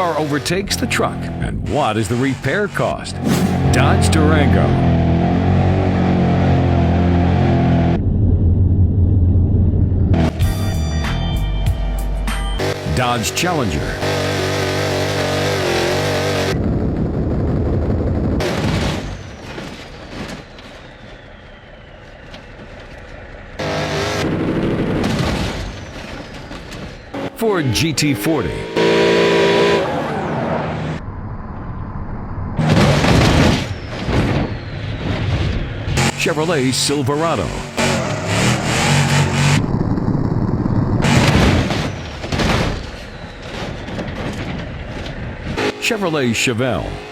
car overtakes the truck, and what is the repair cost? Dodge Durango. Dodge Challenger. Ford GT40. Chevrolet Silverado. Chevrolet Chevelle.